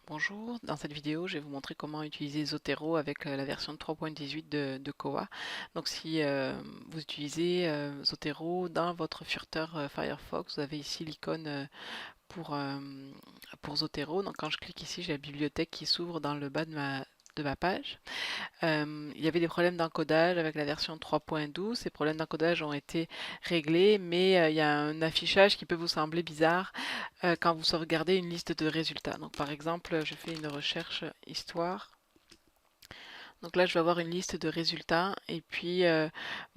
Bonjour, dans cette vidéo je vais vous montrer comment utiliser Zotero avec la version 3.18 de Koha. Donc si vous utilisez Zotero dans votre furteur Firefox, vous avez ici l'icône pour Zotero. Donc quand je clique ici, j'ai la bibliothèque qui s'ouvre dans le bas de ma page. Il y avait des problèmes d'encodage avec la version 3.12. Ces problèmes d'encodage ont été réglés, mais il y a un affichage qui peut vous sembler bizarre quand vous sauvegardez une liste de résultats. Donc par exemple, je fais une recherche histoire. Donc là, je vais avoir une liste de résultats et puis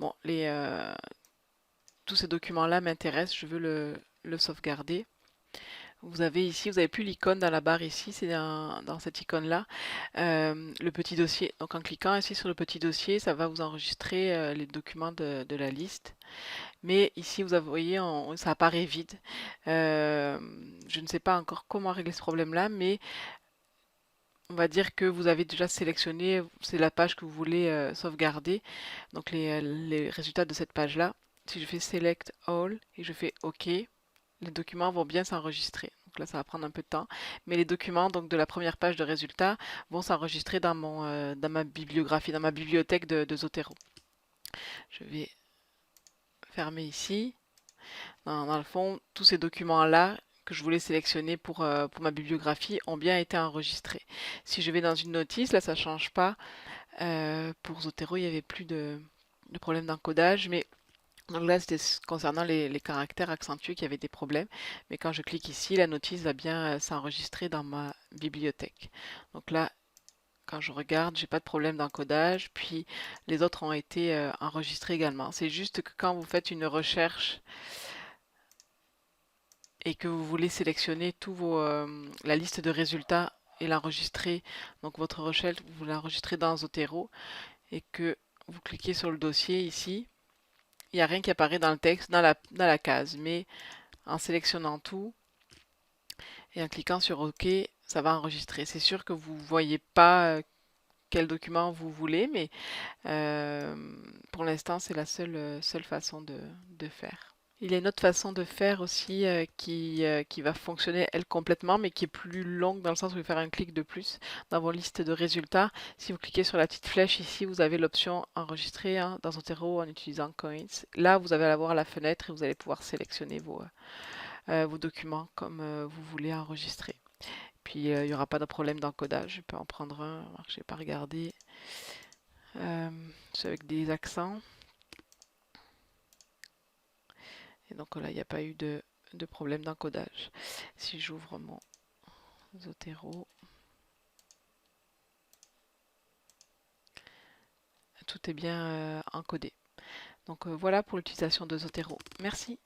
bon, tous ces documents-là m'intéressent. Je veux le sauvegarder. Vous avez ici, vous avez plus l'icône dans la barre ici, c'est dans cette icône-là, le petit dossier. Donc en cliquant ici sur le petit dossier, ça va vous enregistrer les documents de la liste. Mais ici, vous voyez, ça apparaît vide. Euh, je ne sais pas encore comment régler ce problème-là, mais on va dire que vous avez déjà sélectionné, c'est la page que vous voulez sauvegarder. Donc les résultats de cette page-là. Si je fais Select All et je fais OK, les documents vont bien s'enregistrer. Donc là, ça va prendre un peu de temps. Mais les documents donc, de la première page de résultats vont s'enregistrer dans ma bibliographie, dans ma bibliothèque de Zotero. Je vais fermer ici. Dans le fond, tous ces documents-là que je voulais sélectionner pour ma bibliographie ont bien été enregistrés. Si je vais dans une notice, là ça ne change pas. Pour Zotero, il n'y avait plus de problème d'encodage, mais donc là c'était concernant les caractères accentués qu'il y avait des problèmes. Mais quand je clique ici, la notice va bien s'enregistrer dans ma bibliothèque. Donc là, quand je regarde, j'ai pas de problème d'encodage, puis les autres ont été enregistrés également. C'est juste que quand vous faites une recherche et que vous voulez sélectionner la liste de résultats et l'enregistrer, donc votre recherche, vous l'enregistrez dans Zotero et que vous cliquez sur le dossier ici, il n'y a rien qui apparaît dans le texte, dans la case, mais en sélectionnant tout et en cliquant sur OK, ça va enregistrer. C'est sûr que vous ne voyez pas quel document vous voulez, mais euh, pour l'instant, c'est la seule façon de faire. Il y a une autre façon de faire aussi qui va fonctionner elle complètement, mais qui est plus longue dans le sens où vous faire un clic de plus dans vos listes de résultats. Si vous cliquez sur la petite flèche ici, vous avez l'option enregistrer dans Zotero en utilisant Coins. Là, vous allez avoir la fenêtre et vous allez pouvoir sélectionner vos documents comme vous voulez enregistrer. Puis il n'y aura pas de problème d'encodage. Je peux en prendre un. Je n'ai pas regardé. C'est avec des accents. Et donc là, il n'y a pas eu de problème d'encodage. Si j'ouvre mon Zotero, tout est bien encodé. Donc voilà pour l'utilisation de Zotero. Merci.